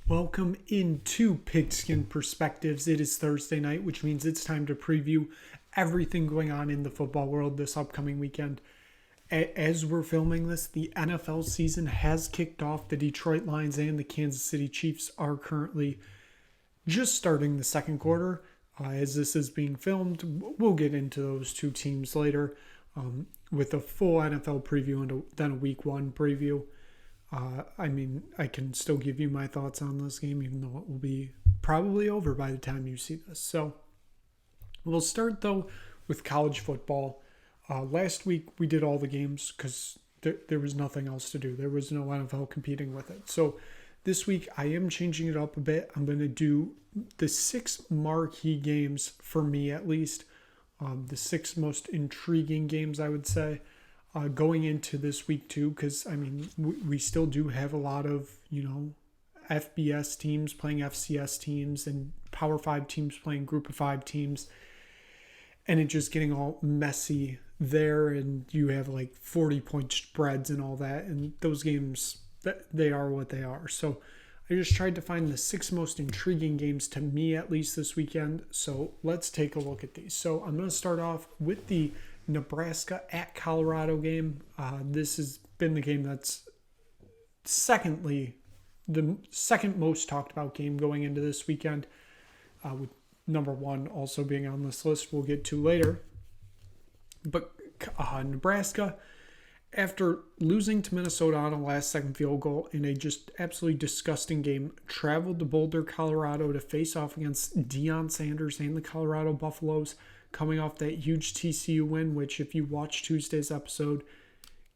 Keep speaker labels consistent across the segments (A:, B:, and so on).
A: Welcome into Pigskin Perspectives. It is Thursday night, which means it's time to preview everything going on in the football world this upcoming weekend. As we're filming this, the NFL season has kicked off. The Detroit Lions and the Kansas City Chiefs are currently just starting the second quarter. As this is being filmed, we'll get into those two teams later with a full NFL preview and then a week one preview. I can still give you my thoughts on this game, even though it will be probably over by the time you see this. So we'll start, though, with college football. Last week, we did all the games because there was nothing else to do. There was no NFL competing with it. So this week, I am changing it up a bit. I'm going to do the 6 marquee games, for me at least, the 6 most intriguing games, I would say. Going into this week too, because we still do have a lot of FBS teams playing FCS teams and Power 5 teams playing Group of 5 teams, and it just getting all messy there, and you have like 40-point spreads and all that, and those games, they are what they are. So I just tried to find the 6 most intriguing games, to me at least, this weekend. So let's take a look at these. So I'm going to start off with the Nebraska at Colorado game. This has been the game that's the second most talked about game going into this weekend, with number 1 also being on this list we'll get to later. But Nebraska, after losing to Minnesota on a last-second field goal in a just absolutely disgusting game, traveled to Boulder, Colorado to face off against Deion Sanders and the Colorado Buffaloes, coming off that huge TCU win, which, if you watch Tuesday's episode,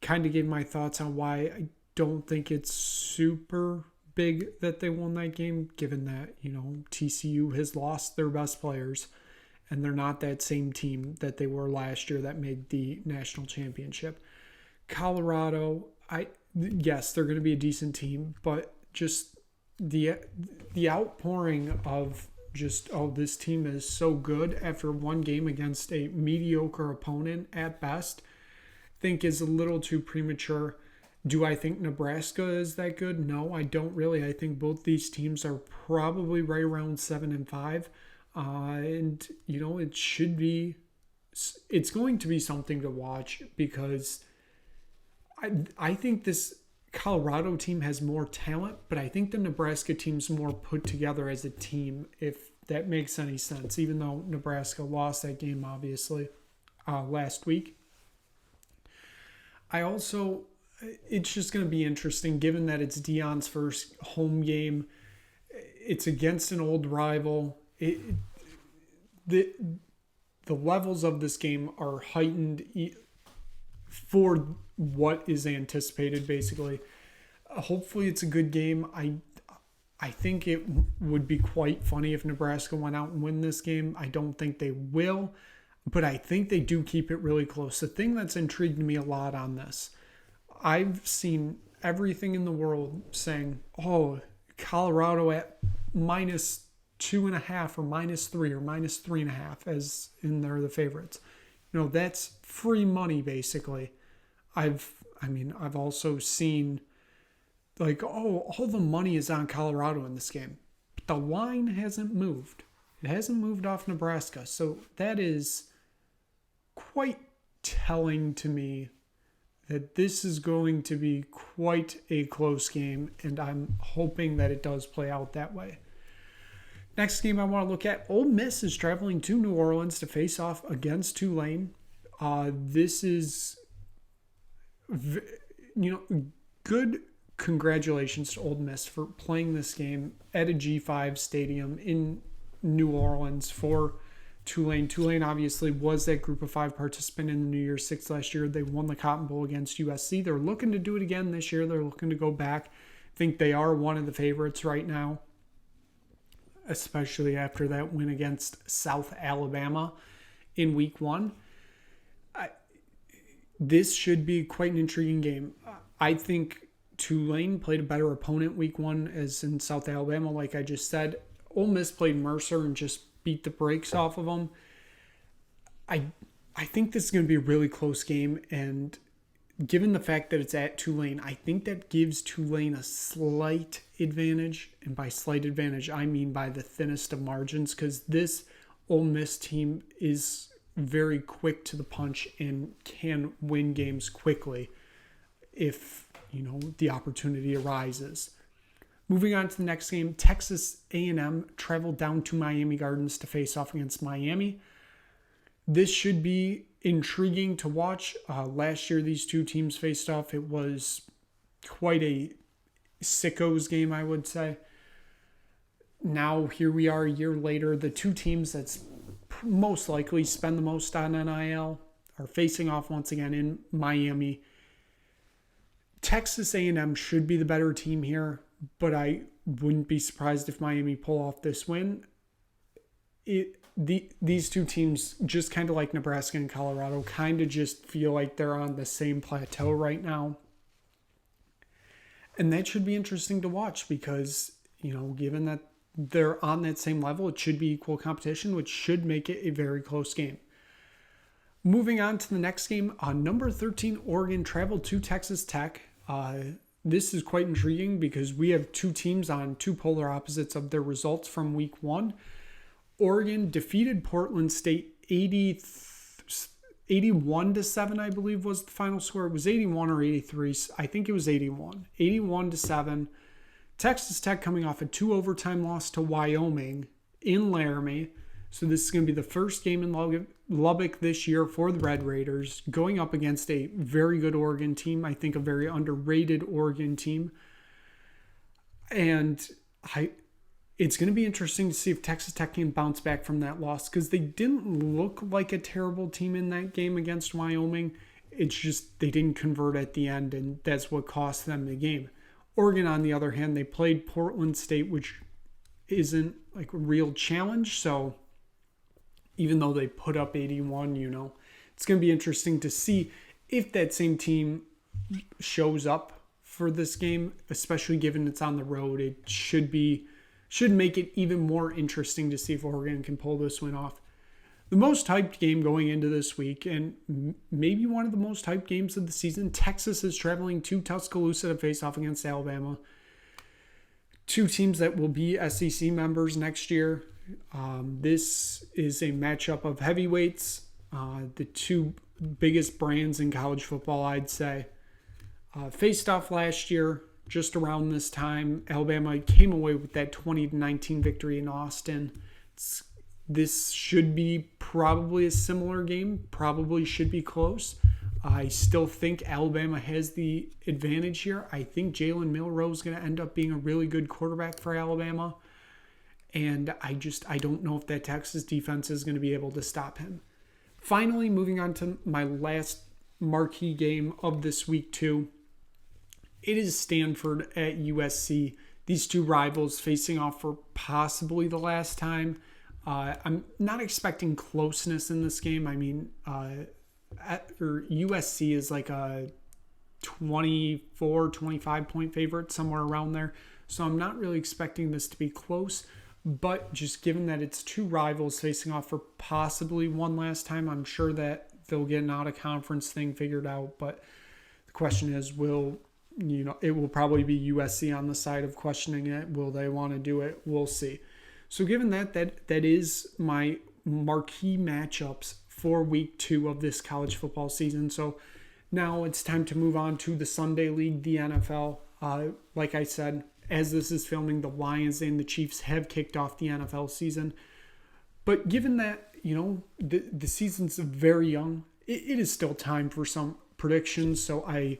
A: kind of gave my thoughts on why I don't think it's super big that they won that game, given that, TCU has lost their best players, and they're not that same team that they were last year that made the national championship. Colorado, yes, they're going to be a decent team, but just the outpouring of this team is so good after one game against a mediocre opponent at best, I think is a little too premature. Do I think Nebraska is that good? No, I don't really. I think both these teams are probably right around 7-5. And, it's going to be something to watch, because I think this Colorado team has more talent, but I think the Nebraska team's more put together as a team, if that makes any sense, even though Nebraska lost that game, obviously, last week. It's just going to be interesting, given that it's Deion's first home game. It's against an old rival. The levels of this game are heightened for what is anticipated, basically. Hopefully it's a good game. I think it would be quite funny if Nebraska went out and win this game. I don't think they will, but I think they do keep it really close. The thing that's intrigued me a lot on this, I've seen everything in the world saying, Colorado at -2.5 or -3 or -3.5, as in they're the favorites. That's free money, basically. I've also seen all the money is on Colorado in this game, but the line hasn't moved. It hasn't moved off Nebraska. So that is quite telling to me that this is going to be quite a close game, and I'm hoping that it does play out that way. Next game I want to look at, Ole Miss is traveling to New Orleans to face off against Tulane. This is, good congratulations to Ole Miss for playing this game at a G5 stadium in New Orleans for Tulane. Tulane obviously was that Group of 5 participant in the New Year's Six last year. They won the Cotton Bowl against USC. They're looking to do it again this year. They're looking to go back. I think they are one of the favorites right now, especially after that win against South Alabama in week 1. This should be quite an intriguing game. I think Tulane played a better opponent week 1, as in South Alabama, like I just said. Ole Miss played Mercer and just beat the brakes off of them. I think this is going to be a really close game, and given the fact that it's at Tulane, I think that gives Tulane a slight advantage. And by slight advantage, I mean by the thinnest of margins, because this Ole Miss team is very quick to the punch and can win games quickly if, the opportunity arises. Moving on to the next game, Texas A&M traveled down to Miami Gardens to face off against Miami. This should be intriguing to watch. Last year, these two teams faced off. It was quite a sickos game, I would say. Now, here we are a year later. The two teams that's most likely spend the most on NIL are facing off once again in Miami. Texas A&M should be the better team here, but I wouldn't be surprised if Miami pull off this win. These two teams, just kind of like Nebraska and Colorado, kind of just feel like they're on the same plateau right now. And that should be interesting to watch because, given that they're on that same level, it should be equal competition, which should make it a very close game. Moving on to the next game, number 13, Oregon traveled to Texas Tech. This is quite intriguing because we have two teams on two polar opposites of their results from week 1. Oregon defeated Portland State 81-7, I believe was the final score. It was 81 or 83. I think it was 81. 81-7. Texas Tech coming off a 2 overtime loss to Wyoming in Laramie. So this is going to be the first game in Lubbock this year for the Red Raiders, going up against a very good Oregon team. I think a very underrated Oregon team. And it's going to be interesting to see if Texas Tech can bounce back from that loss because they didn't look like a terrible team in that game against Wyoming. It's just they didn't convert at the end, and that's what cost them the game. Oregon, on the other hand, they played Portland State, which isn't like a real challenge. So even though they put up 81, it's going to be interesting to see if that same team shows up for this game, especially given it's on the road. It should make it even more interesting to see if Oregon can pull this win off. The most hyped game going into this week, and maybe one of the most hyped games of the season, Texas is traveling to Tuscaloosa to face off against Alabama. Two teams that will be SEC members next year. This is a matchup of heavyweights, the two biggest brands in college football, I'd say. Faced off last year, just around this time. Alabama came away with that 20-19 victory in Austin. This should be probably a similar game, probably should be close. I still think Alabama has the advantage here. I think Jalen Milroe is going to end up being a really good quarterback for Alabama. And I don't know if that Texas defense is going to be able to stop him. Finally, moving on to my last marquee game of this week 2. It is Stanford at USC. These two rivals facing off for possibly the last time. I'm not expecting closeness in this game. I mean, USC is like a 24, 25 point favorite, somewhere around there. So I'm not really expecting this to be close. But just given that it's two rivals facing off for possibly one last time, I'm sure that they'll get an out-of-conference thing figured out. But the question is, it will probably be USC on the side of questioning it. Will they want to do it? We'll see. So given that is my marquee matchups for week 2 of this college football season. So now it's time to move on to the Sunday League, the NFL. Like I said, as this is filming, the Lions and the Chiefs have kicked off the NFL season. But given that, the season's very young, it is still time for some predictions. So I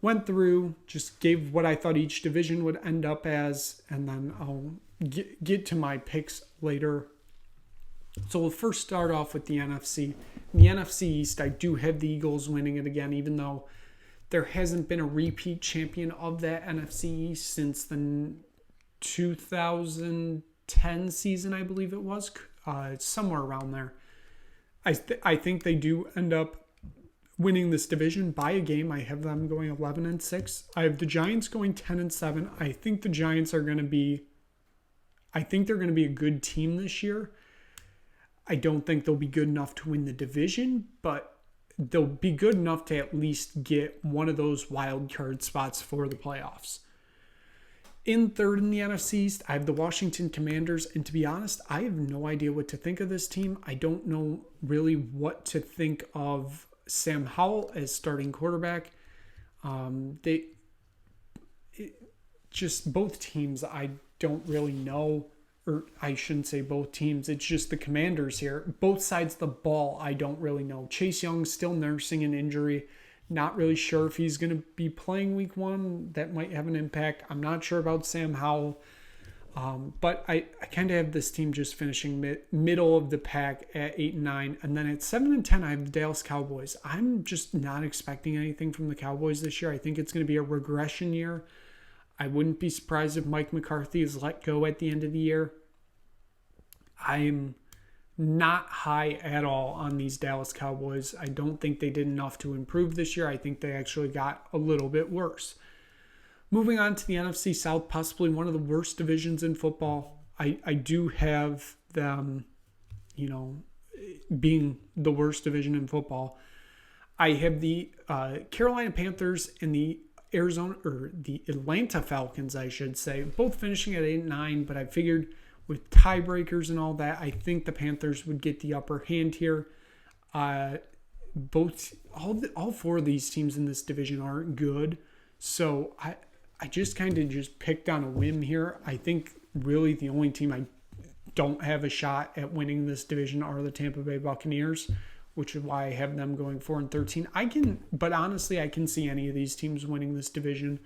A: went through, just gave what I thought each division would end up as, and then I'll get to my picks later. So we'll first start off with the NFC. In the NFC East, I do have the Eagles winning it again, even though there hasn't been a repeat champion of that NFC East since the 2010 season, I believe it was. Somewhere around there. I think they do end up winning this division by a game. I have them going 11-6. I have the Giants going 10-7. I think the Giants are going to be a good team this year. I don't think they'll be good enough to win the division, but they'll be good enough to at least get one of those wild card spots for the playoffs. In third in the NFC East, I have the Washington Commanders, and to be honest, I have no idea what to think of this team. I don't know really what to think of Sam Howell as starting quarterback. Just both teams, I don't really know, or I shouldn't say both teams. It's just the Commanders here. Both sides of the ball, I don't really know. Chase Young's still nursing an injury. Not really sure if he's going to be playing week 1. That might have an impact. I'm not sure about Sam Howell. But I kind of have this team just finishing middle of the pack at 8-9. And then at 7-10, I have the Dallas Cowboys. I'm just not expecting anything from the Cowboys this year. I think it's going to be a regression year. I wouldn't be surprised if Mike McCarthy is let go at the end of the year. I'm not high at all on these Dallas Cowboys. I don't think they did enough to improve this year. I think they actually got a little bit worse. Moving on to the NFC South, possibly one of the worst divisions in football. I do have them, being the worst division in football. I have the Carolina Panthers and the Atlanta Falcons, I should say, both finishing at 8-9, but I figured with tiebreakers and all that, I think the Panthers would get the upper hand here. All four of these teams in this division aren't good, so I just kind of just picked on a whim here. I think really the only team I don't have a shot at winning this division are the Tampa Bay Buccaneers, which is why I have them going 4-13. But honestly, I can see any of these teams winning this division.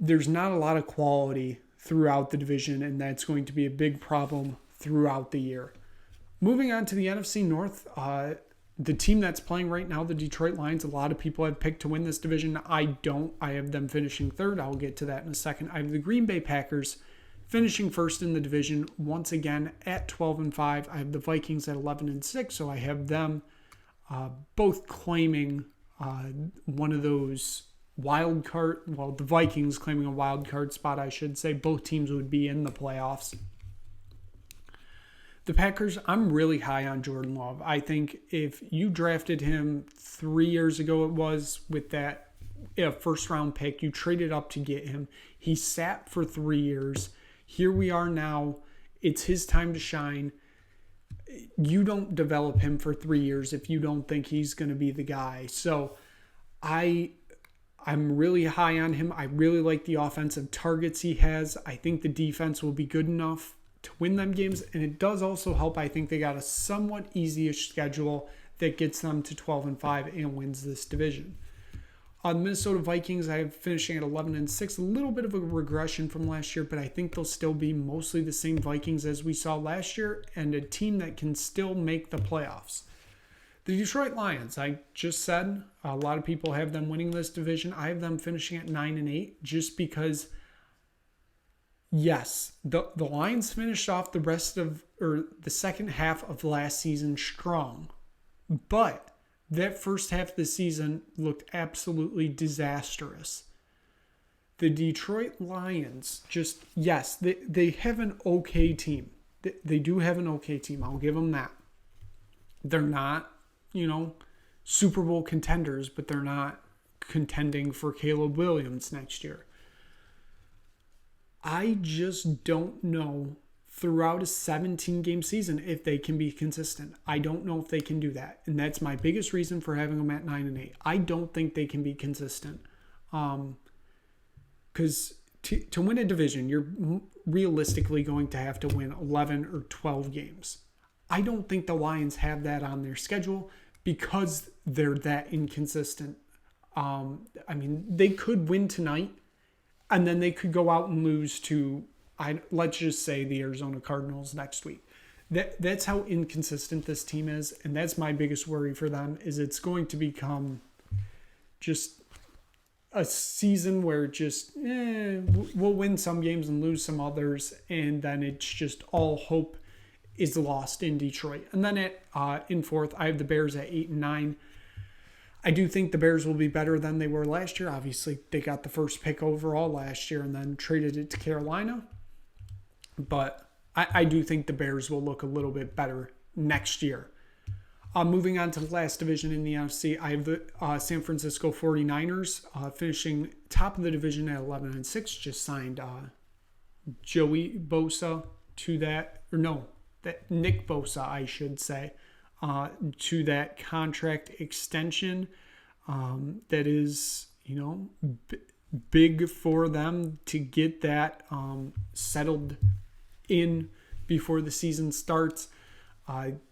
A: There's not a lot of quality throughout the division, and that's going to be a big problem throughout the year. Moving on to the NFC North, the team that's playing right now, the Detroit Lions, a lot of people have picked to win this division. I don't. I have them finishing third. I'll get to that in a second. I have the Green Bay Packers finishing first in the division once again at 12-5. I have the Vikings at 11-6, so I have them both claiming one of those wild card. Well, the Vikings claiming a wild card spot, I should say. Both teams would be in the playoffs. The Packers, I'm really high on Jordan Love. I think if you drafted him 3 years ago, it was with that first round pick, you traded up to get him. He sat for 3 years. Here we are now. It's his time to shine. You don't develop him for 3 years if you don't think he's going to be the guy. So I'm really high on him. I really like the offensive targets he has. I think the defense will be good enough to win them games. And it does also help. I think they got a somewhat easy-ish schedule that gets them to 12-5 and wins this division. The Minnesota Vikings, I have finishing at 11-6, a little bit of a regression from last year, but I think they'll still be mostly the same Vikings as we saw last year and a team that can still make the playoffs. The Detroit Lions, I just said, a lot of people have them winning this division. I have them finishing at 9-8 just because, yes, the Lions finished off the second half of last season strong, but that first half of the season looked absolutely disastrous. The Detroit Lions they have an okay team. They do have an okay team. I'll give them that. They're not, Super Bowl contenders, but they're not contending for Caleb Williams next year. I just don't know throughout a 17-game season if they can be consistent. I don't know if they can do that. And that's my biggest reason for having them at 9-8. I don't think they can be consistent. Because to win a division, you're realistically going to have to win 11 or 12 games. I don't think the Lions have that on their schedule because they're that inconsistent. They could win tonight, and then they could go out and lose to, let's just say, the Arizona Cardinals next week. That's how inconsistent this team is, and that's my biggest worry for them, is it's going to become just a season where we'll win some games and lose some others, and then it's just all hope is lost in Detroit. And then in fourth, I have the Bears at 8-9. I do think the Bears will be better than they were last year. Obviously, they got the first pick overall last year and then traded it to Carolina. But I do think the Bears will look a little bit better next year. Moving on to the last division in the NFC, I have the San Francisco 49ers finishing top of the division at 11-6. Just signed Joey Bosa to that, or no, that Nick Bosa, I should say, to that contract extension that is, big for them to get that settled in before the season starts.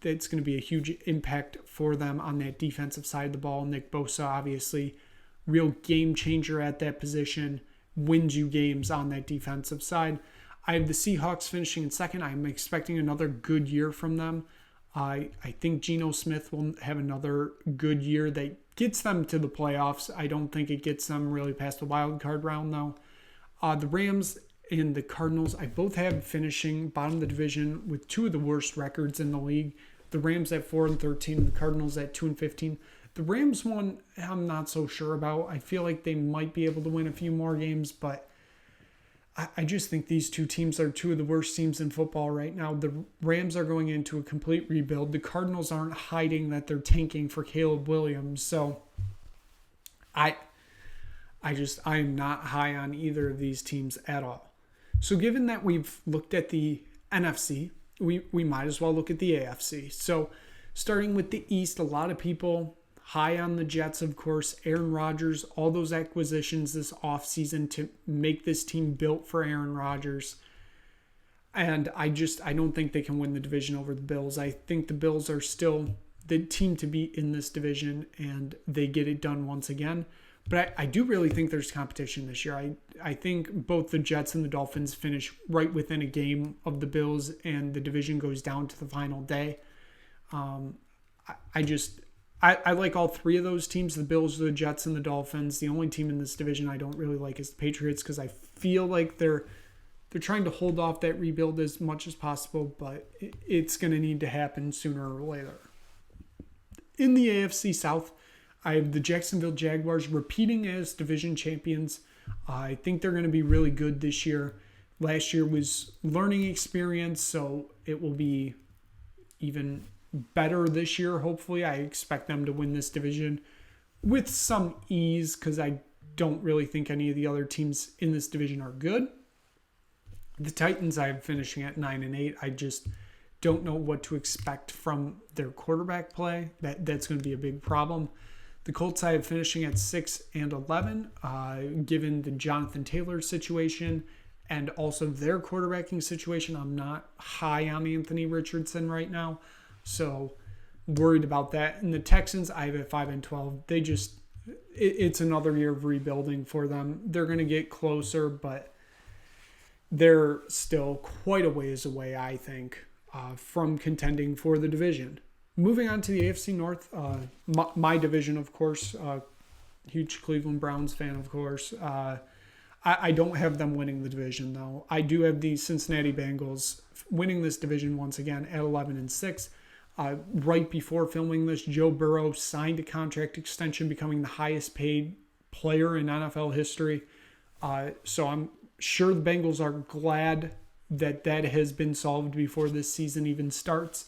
A: That's going to be a huge impact for them on that defensive side of the ball. Nick Bosa, obviously, real game changer at that position, wins you games on that defensive side. I have the Seahawks finishing in second. I'm expecting another good year from them. I think Geno Smith will have another good year that gets them to the playoffs. I don't think it gets them really past the wild card round, though. The Rams and the Cardinals, I both have finishing bottom of the division with two of the worst records in the league. The Rams at 4-13, and the Cardinals at 2-15. The Rams one, I'm not so sure about. I feel like they might be able to win a few more games, but I just think these two teams are two of the worst teams in football right now. The Rams are going into a complete rebuild. The Cardinals aren't hiding that they're tanking for Caleb Williams. So I am not high on either of these teams at all. So given that we've looked at the NFC, we might as well look at the AFC. So starting with the East, a lot of people high on the Jets, of course, Aaron Rodgers, all those acquisitions this offseason to make this team built for Aaron Rodgers. And I don't think they can win the division over the Bills. I think the Bills are still the team to beat in this division, and they get it done once again. But I do really think there's competition this year. I think both the Jets and the Dolphins finish right within a game of the Bills, and the division goes down to the final day. I like all three of those teams, the Bills, the Jets, and the Dolphins. The only team in this division I don't really like is the Patriots because I feel like they're trying to hold off that rebuild as much as possible, but it's going to need to happen sooner or later. In the AFC South, I have the Jacksonville Jaguars repeating as division champions. I think they're going to be really good this year. Last year was learning experience, so it will be even better this year, hopefully. I expect them to win this division with some ease because I don't really think any of the other teams in this division are good. The Titans I have finishing at 9-8. I just don't know what to expect from their quarterback play. That's going to be a big problem. The Colts I have finishing at 6-11. Given the Jonathan Taylor situation and also their quarterbacking situation, I'm not high on Anthony Richardson right now. So worried about that. And the Texans, I have at 5-12. It's another year of rebuilding for them. They're going to get closer, but they're still quite a ways away, I think, from contending for the division. Moving on to the AFC North, my division, of course, huge Cleveland Browns fan, of course. I don't have them winning the division, though. I do have the Cincinnati Bengals winning this division once again at 11-6. Right before filming this, Joe Burrow signed a contract extension, becoming the highest paid player in NFL history. So I'm sure the Bengals are glad that has been solved before this season even starts.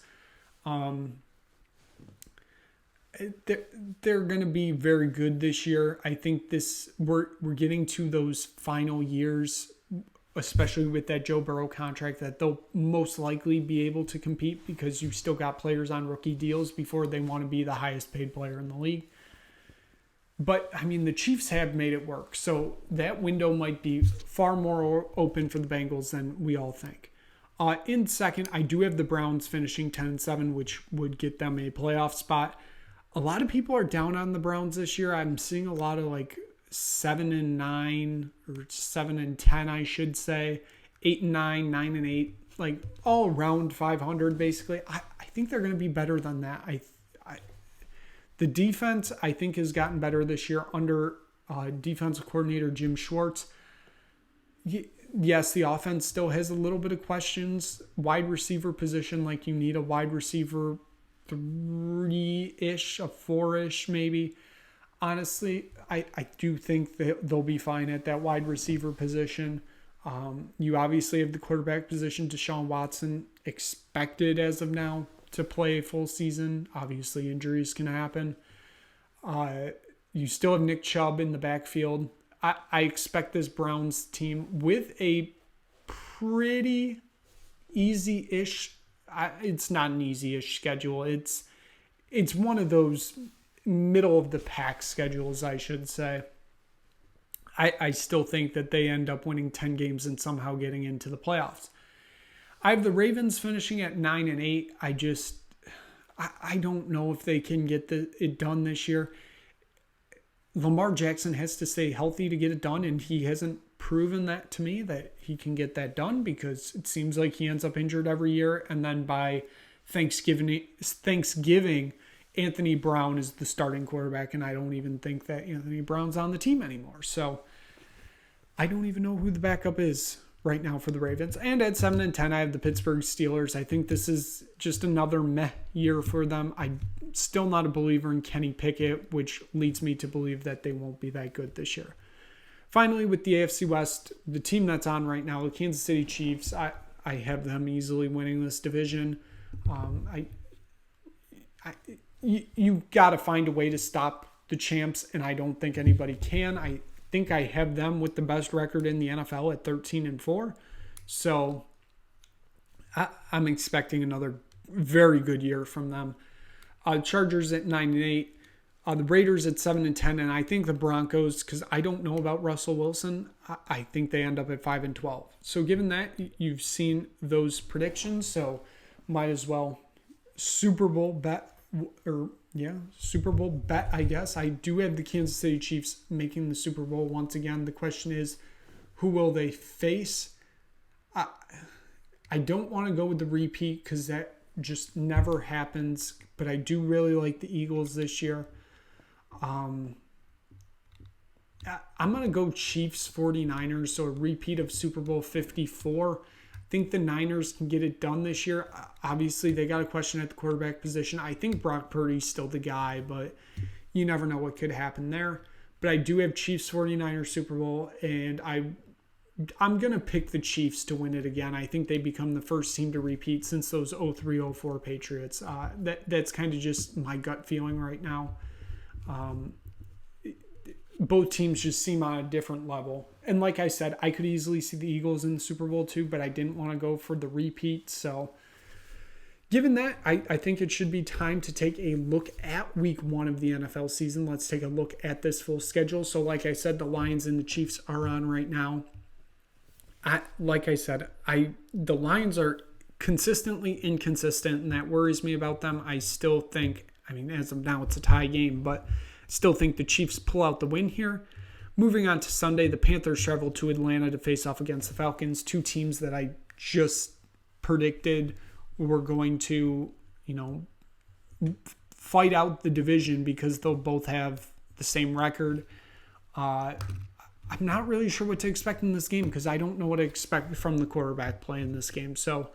A: They're going to be very good this year. I think we're getting to those final years, especially with that Joe Burrow contract, that they'll most likely be able to compete because you've still got players on rookie deals before they want to be the highest paid player in the league. But, I mean, the Chiefs have made it work. So that window might be far more open for the Bengals than we all think. In second, I do have the Browns finishing 10-7, which would get them a playoff spot. A lot of people are down on the Browns this year. I'm seeing a lot of 7-9 or 7-10, I should say, 8-9, 9-8, all around 500 basically. I think they're going to be better than that. The defense, I think, has gotten better this year under defensive coordinator Jim Schwartz. Yes, the offense still has a little bit of questions. Wide receiver position, you need a wide receiver 3-ish, a 4-ish maybe. Honestly, I do think that they'll be fine at that wide receiver position. You obviously have the quarterback position, Deshaun Watson, expected as of now to play a full season. Obviously, injuries can happen. You still have Nick Chubb in the backfield. I expect this Browns team with a pretty easy-ish, it's not an easy-ish schedule. It's one of those middle-of-the-pack schedules, I should say. I still think that they end up winning 10 games and somehow getting into the playoffs. I have the Ravens finishing at 9-8. I don't know if they can get it done this year. Lamar Jackson has to stay healthy to get it done, and he hasn't proven that to me that he can get that done, because it seems like he ends up injured every year, and then by Thanksgiving, Anthony Brown is the starting quarterback, and I don't even think that Anthony Brown's on the team anymore. So I don't even know who the backup is right now for the Ravens. And at 7-10, I have the Pittsburgh Steelers. I think this is just another meh year for them. I'm still not a believer in Kenny Pickett, which leads me to believe that they won't be that good this year. Finally, with the AFC West, the team that's on right now, the Kansas City Chiefs, I have them easily winning this division. You got to find a way to stop the champs, and I don't think anybody can. I think I have them with the best record in the NFL at 13-4. So I'm expecting another very good year from them. Chargers at 9-8. The Raiders at 7-10. And I think the Broncos, because I don't know about Russell Wilson, I think they end up at 5-12. So given that, you've seen those predictions, so might as well Super Bowl bet, I guess. I do have the Kansas City Chiefs making the Super Bowl once again. The question is, who will they face? I don't want to go with the repeat because that just never happens, but I do really like the Eagles this year. I'm going to go Chiefs 49ers, so a repeat of Super Bowl 54. I think the Niners can get it done this year. Obviously, they got a question at the quarterback position. I think Brock Purdy's still the guy, but you never know what could happen there. But I do have Chiefs 49ers Super Bowl, and I'm going to pick the Chiefs to win it again. I think they become the first team to repeat since those 03-04 Patriots. That's kind of just my gut feeling right now. Both teams just seem on a different level. And like I said, I could easily see the Eagles in the Super Bowl too, but I didn't want to go for the repeat. So given that, I think it should be time to take a look at week 1 of the NFL season. Let's take a look at this full schedule. So like I said, the Lions and the Chiefs are on right now. The Lions are consistently inconsistent, and that worries me about them. I still think, as of now, it's a tie game, but still think the Chiefs pull out the win here. Moving on to Sunday, the Panthers travel to Atlanta to face off against the Falcons, two teams that I just predicted were going to, fight out the division because they'll both have the same record. I'm not really sure what to expect in this game because I don't know what to expect from the quarterback play in this game. So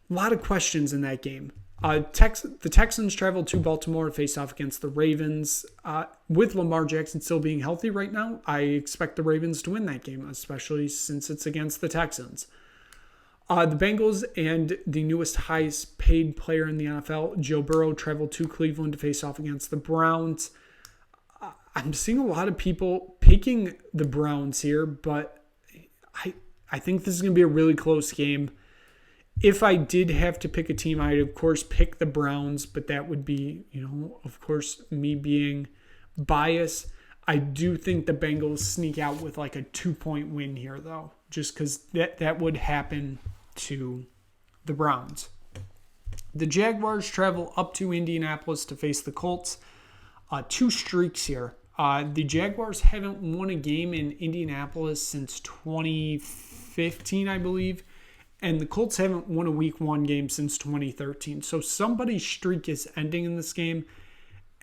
A: a lot of questions in that game. The Texans travel to Baltimore to face off against the Ravens. With Lamar Jackson still being healthy right now, I expect the Ravens to win that game, especially since it's against the Texans. The Bengals and the newest highest paid player in the NFL, Joe Burrow, travel to Cleveland to face off against the Browns. I'm seeing a lot of people picking the Browns here, but I think this is going to be a really close game. If I did have to pick a team, I'd of course pick the Browns, but that would be, of course, me being biased. I do think the Bengals sneak out with like a 2-point win here, though, just because that would happen to the Browns. The Jaguars travel up to Indianapolis to face the Colts. 2 streaks here. The Jaguars haven't won a game in Indianapolis since 2015, I believe. And the Colts haven't won a week 1 game since 2013. So somebody's streak is ending in this game.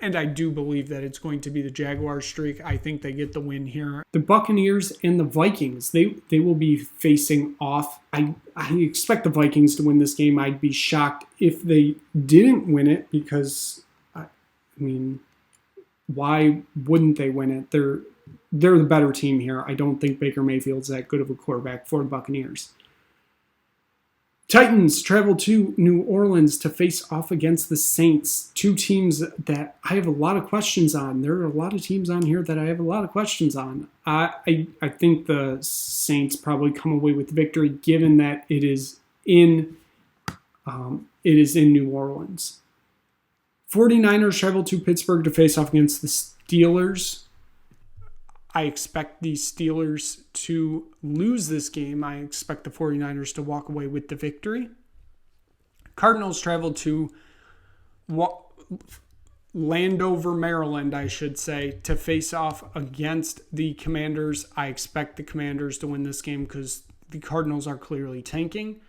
A: And I do believe that it's going to be the Jaguars streak. I think they get the win here. The Buccaneers and the Vikings, they will be facing off. I expect the Vikings to win this game. I'd be shocked if they didn't win it because, why wouldn't they win it? They're the better team here. I don't think Baker Mayfield's that good of a quarterback for the Buccaneers.
B: Titans travel to New Orleans to face off against the Saints, two teams that I have a lot of questions on. There are a lot of teams on here that I have a lot of questions on. I think the Saints probably come away with the victory, given that it is in New Orleans. 49ers travel to Pittsburgh to face off against the Steelers. I expect the Steelers to lose this game. I expect the 49ers to walk away with the victory. Cardinals travel to Landover, Maryland, I should say, to face off against the Commanders. I expect the Commanders to win this game because the Cardinals are clearly tanking.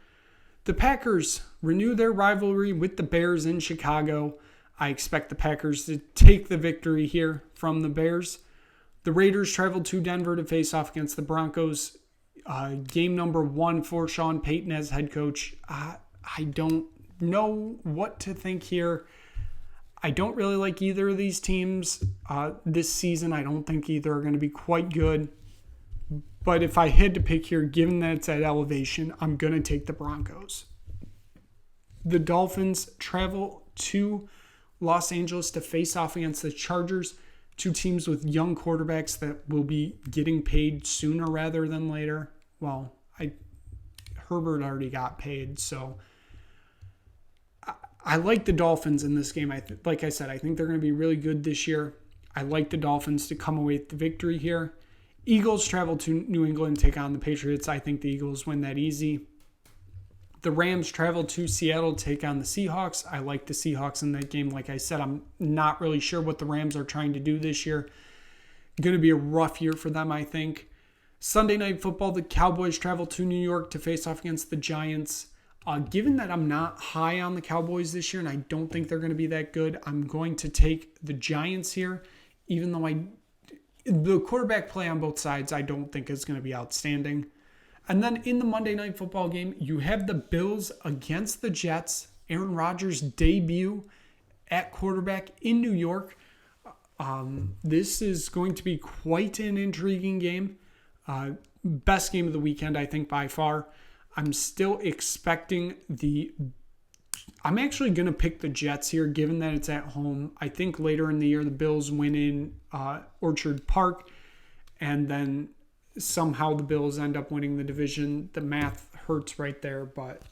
B: The Packers renew their rivalry with the Bears in Chicago. I expect the Packers to take the victory here from the Bears. The Raiders travel to Denver to face off against the Broncos. Game number 1 for Sean Payton as head coach. I don't know what to think here. I don't really like either of these teams this season. I don't think either are going to be quite good. But if I had to pick here, given that it's at elevation, I'm going to take the Broncos. The Dolphins travel to Los Angeles to face off against the Chargers. Two teams with young quarterbacks that will be getting paid sooner rather than later. Well, Herbert already got paid, so I like the Dolphins in this game. Like I said, I think they're going to be really good this year. I like the Dolphins to come away with the victory here. Eagles travel to New England to take on the Patriots. I think the Eagles win that easy. The Rams travel to Seattle to take on the Seahawks. I like the Seahawks in that game. Like I said, I'm not really sure what the Rams are trying to do this year. Going to be a rough year for them, I think. Sunday Night Football, the Cowboys travel to New York to face off against the Giants. Given that I'm not high on the Cowboys this year and I don't think they're going to be that good, I'm going to take the Giants here, even though the quarterback play on both sides I don't think is going to be outstanding. And then in the Monday Night Football game, you have the Bills against the Jets. Aaron Rodgers' debut at quarterback in New York. This is going to be quite an intriguing game. Best game of the weekend, I think, by far. I'm still expecting I'm actually going to pick the Jets here, given that it's at home. I think later in the year, the Bills win in Orchard Park, and then somehow the Bills end up winning the division. The math hurts right there, but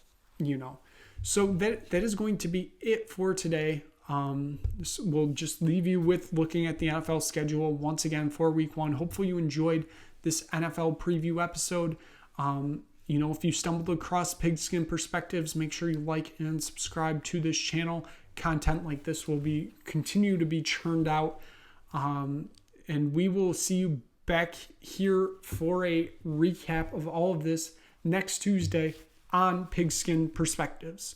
B: So that is going to be it for today. We'll just leave you with looking at the NFL schedule once again for week 1. Hopefully you enjoyed this NFL preview episode. If you stumbled across Pigskin Perspectives, make sure you like and subscribe to this channel. Content like this will continue to be churned out. And we will see you back here for a recap of all of this next Tuesday on Pigskin Perspectives.